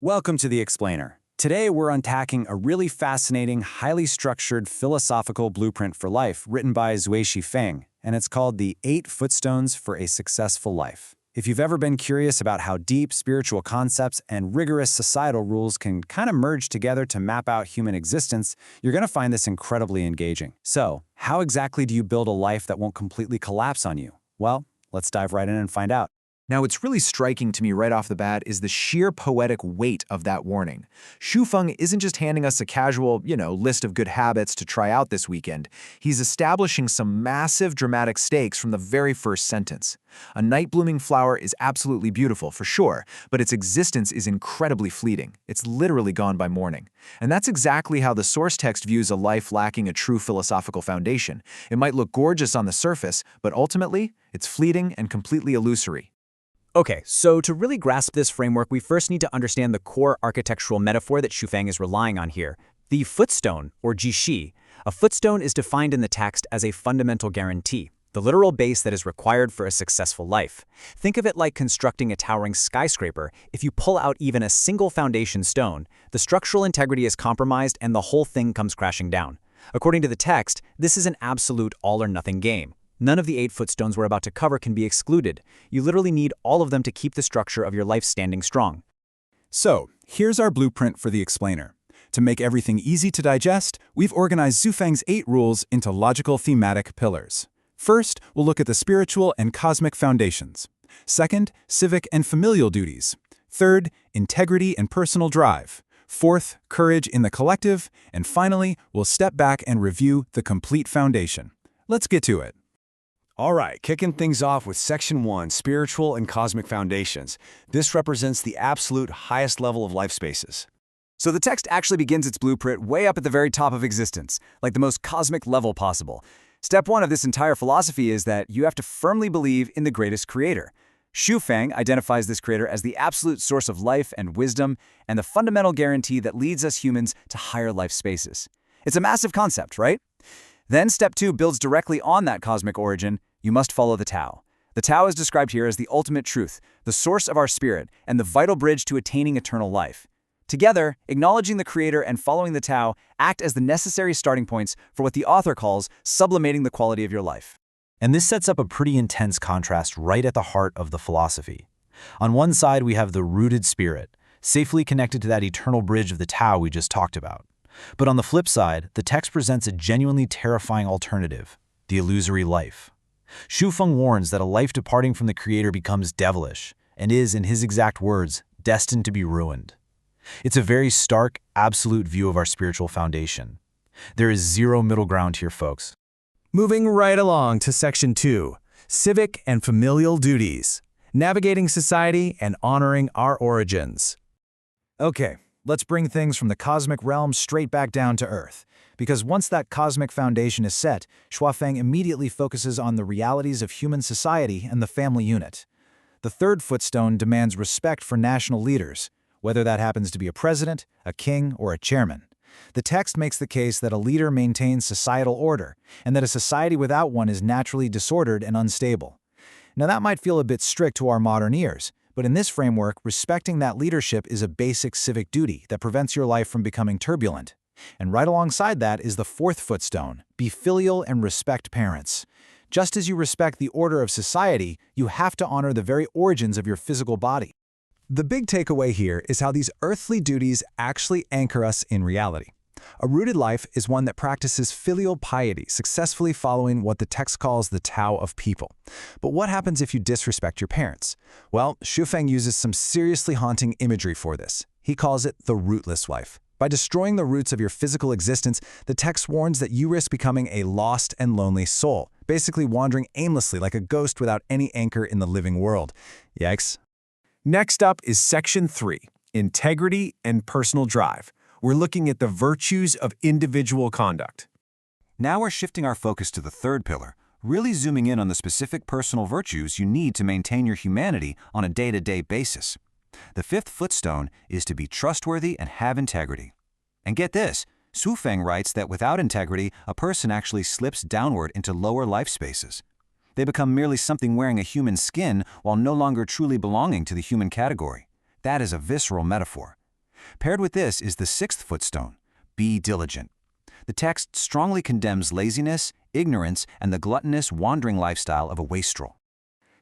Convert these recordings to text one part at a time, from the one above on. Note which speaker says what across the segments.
Speaker 1: Welcome to The Explainer. Today we're unpacking a really fascinating, highly structured philosophical blueprint for life written by Zhuixi Feng, and it's called The 8 Footstones for a Successful Life. If you've ever been curious about how deep spiritual concepts and rigorous societal rules can kind of merge together to map out human existence, you're going to find this incredibly engaging. So, how exactly do you build a life that won't completely collapse on you? Well, let's dive right in and find out.
Speaker 2: Now, what's really striking to me right off the bat is the sheer poetic weight of that warning. Xu Feng isn't just handing us a casual, list of good habits to try out this weekend. He's establishing some massive dramatic stakes from the very first sentence. A night-blooming flower is absolutely beautiful, for sure, but its existence is incredibly fleeting. It's literally gone by morning. And that's exactly how the source text views a life lacking a true philosophical foundation. It might look gorgeous on the surface, but ultimately, it's fleeting and completely illusory.
Speaker 3: Okay, so to really grasp this framework, we first need to understand the core architectural metaphor that Xu Feng is relying on here. The footstone, or jishi. A footstone is defined in the text as a fundamental guarantee, the literal base that is required for a successful life. Think of it like constructing a towering skyscraper. If you pull out even a single foundation stone, the structural integrity is compromised and the whole thing comes crashing down. According to the text, this is an absolute all-or-nothing game. None of the 8 footstones we're about to cover can be excluded. You literally need all of them to keep the structure of your life standing strong.
Speaker 1: So, here's our blueprint for The Explainer. To make everything easy to digest, we've organized Xu Feng's 8 rules into logical thematic pillars. First, we'll look at the spiritual and cosmic foundations. Second, civic and familial duties. Third, integrity and personal drive. Fourth, courage in the collective. And finally, we'll step back and review the complete foundation. Let's get to it. All right, kicking things off with Section 1, Spiritual and Cosmic Foundations. This represents the absolute highest level of life spaces.
Speaker 3: So the text actually begins its blueprint way up at the very top of existence, like the most cosmic level possible. Step 1 of this entire philosophy is that you have to firmly believe in the greatest creator. Xu Feng identifies this creator as the absolute source of life and wisdom and the fundamental guarantee that leads us humans to higher life spaces. It's a massive concept, right? Then Step 2 builds directly on that cosmic origin. You must follow the Tao. The Tao is described here as the ultimate truth, the source of our spirit, and the vital bridge to attaining eternal life. Together, acknowledging the Creator and following the Tao act as the necessary starting points for what the author calls sublimating the quality of your life.
Speaker 4: And this sets up a pretty intense contrast right at the heart of the philosophy. On one side, we have the rooted spirit, safely connected to that eternal bridge of the Tao we just talked about. But on the flip side, the text presents a genuinely terrifying alternative, the illusory life. Xu Feng warns that a life departing from the Creator becomes devilish and is, in his exact words, destined to be ruined. It's a very stark, absolute view of our spiritual foundation. There is zero middle ground here, folks.
Speaker 5: Moving right along to Section 2, Civic and Familial Duties, Navigating Society and Honoring Our Origins.
Speaker 2: Okay, let's bring things from the cosmic realm straight back down to Earth. Because once that cosmic foundation is set, Xu Feng immediately focuses on the realities of human society and the family unit. The third footstone demands respect for national leaders, whether that happens to be a president, a king, or a chairman. The text makes the case that a leader maintains societal order, and that a society without one is naturally disordered and unstable. Now that might feel a bit strict to our modern ears, but in this framework, respecting that leadership is a basic civic duty that prevents your life from becoming turbulent. And right alongside that is the fourth footstone, be filial and respect parents. Just as you respect the order of society, you have to honor the very origins of your physical body.
Speaker 5: The big takeaway here is how these earthly duties actually anchor us in reality. A rooted life is one that practices filial piety, successfully following what the text calls the Tao of people. But what happens if you disrespect your parents? Well, Xu Feng uses some seriously haunting imagery for this. He calls it the rootless life. By destroying the roots of your physical existence, the text warns that you risk becoming a lost and lonely soul, basically wandering aimlessly like a ghost without any anchor in the living world. Yikes.
Speaker 6: Next up is Section 3, Integrity and Personal Drive. We're looking at the virtues of individual conduct.
Speaker 1: Now we're shifting our focus to the third pillar, really zooming in on the specific personal virtues you need to maintain your humanity on a day-to-day basis. The fifth footstone is to be trustworthy and have integrity. And get this, Xu Feng writes that without integrity, a person actually slips downward into lower life spaces. They become merely something wearing a human skin while no longer truly belonging to the human category. That is a visceral metaphor.
Speaker 3: Paired with this is the sixth footstone, be diligent. The text strongly condemns laziness, ignorance, and the gluttonous, wandering lifestyle of a wastrel.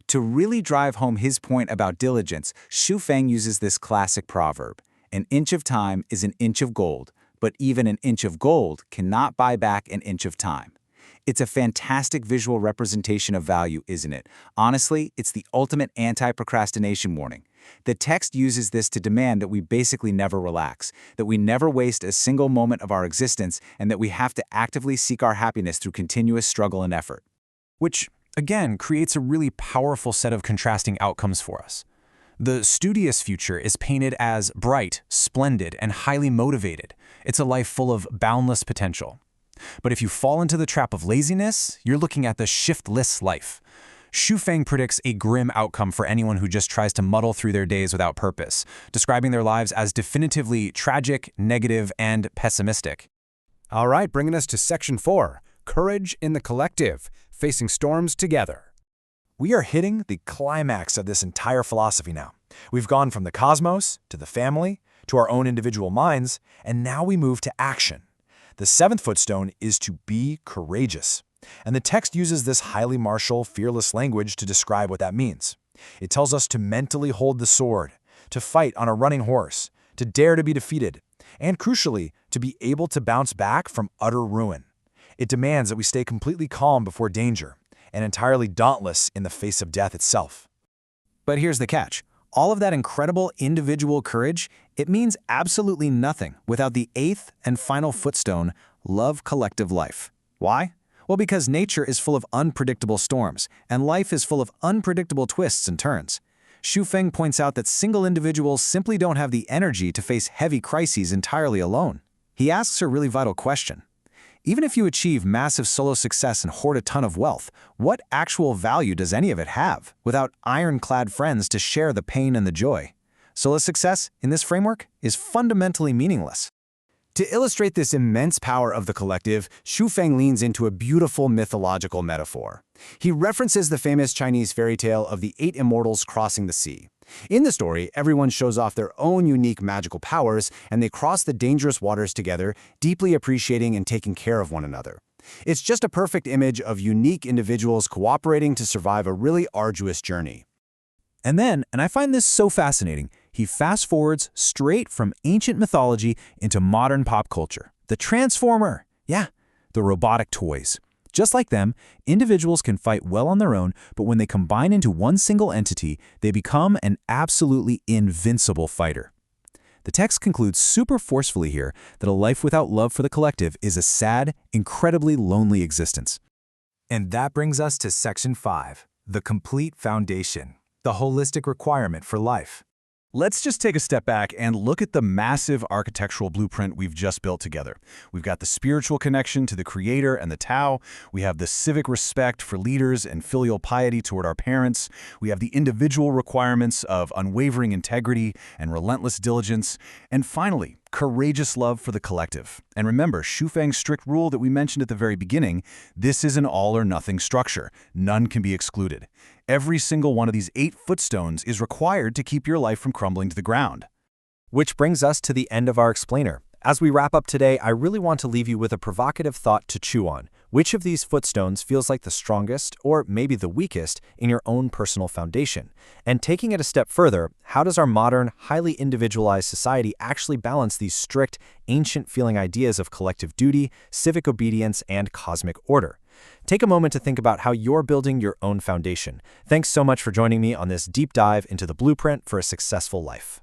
Speaker 1: To really drive home his point about diligence, Xu Feng uses this classic proverb: an inch of time is an inch of gold, but even an inch of gold cannot buy back an inch of time. It's a fantastic visual representation of value, isn't it? Honestly, it's the ultimate anti-procrastination warning. The text uses this to demand that we basically never relax, that we never waste a single moment of our existence, and that we have to actively seek our happiness through continuous struggle and effort.
Speaker 5: Which, again, creates a really powerful set of contrasting outcomes for us. The studious future is painted as bright, splendid, and highly motivated. It's a life full of boundless potential. But if you fall into the trap of laziness, you're looking at the shiftless life. Xu Feng predicts a grim outcome for anyone who just tries to muddle through their days without purpose, describing their lives as definitively tragic, negative, and pessimistic.
Speaker 6: All right, bringing us to Section 4, Courage in the Collective, Facing Storms Together.
Speaker 2: We are hitting the climax of this entire philosophy now. We've gone from the cosmos, to the family, to our own individual minds, and now we move to action. The seventh footstone is to be courageous. And the text uses this highly martial, fearless language to describe what that means. It tells us to mentally hold the sword, to fight on a running horse, to dare to be defeated, and crucially, to be able to bounce back from utter ruin. It demands that we stay completely calm before danger, and entirely dauntless in the face of death itself.
Speaker 5: But here's the catch. All of that incredible individual courage, it means absolutely nothing without the eighth and final footstone, love collective life. Why? Well, because nature is full of unpredictable storms, and life is full of unpredictable twists and turns. Xu Feng points out that single individuals simply don't have the energy to face heavy crises entirely alone. He asks a really vital question. Even if you achieve massive solo success and hoard a ton of wealth, what actual value does any of it have without ironclad friends to share the pain and the joy? Solo success, in this framework, is fundamentally meaningless.
Speaker 3: To illustrate this immense power of the collective, Xu Feng leans into a beautiful mythological metaphor. He references the famous Chinese fairy tale of the 8 immortals crossing the sea. In the story, everyone shows off their own unique magical powers, and they cross the dangerous waters together, deeply appreciating and taking care of one another. It's just a perfect image of unique individuals cooperating to survive a really arduous journey.
Speaker 5: And then, and I find this so fascinating, he fast-forwards straight from ancient mythology into modern pop culture. The Transformer! Yeah, the robotic toys. Just like them, individuals can fight well on their own, but when they combine into one single entity, they become an absolutely invincible fighter. The text concludes super forcefully here that a life without love for the collective is a sad, incredibly lonely existence.
Speaker 2: And that brings us to Section 5, the complete foundation, the holistic requirement for life.
Speaker 1: Let's just take a step back and look at the massive architectural blueprint we've just built together. We've got the spiritual connection to the Creator and the Tao. We have the civic respect for leaders and filial piety toward our parents. We have the individual requirements of unwavering integrity and relentless diligence. And finally, courageous love for the collective. And remember, Xu Feng's strict rule that we mentioned at the very beginning, this is an all-or-nothing structure. None can be excluded. Every single one of these 8 footstones is required to keep your life from crumbling to the ground.
Speaker 2: Which brings us to the end of our explainer. As we wrap up today, I really want to leave you with a provocative thought to chew on. Which of these footstones feels like the strongest, or maybe the weakest, in your own personal foundation? And taking it a step further, how does our modern, highly individualized society actually balance these strict, ancient-feeling ideas of collective duty, civic obedience, and cosmic order? Take a moment to think about how you're building your own foundation. Thanks so much for joining me on this deep dive into the blueprint for a successful life.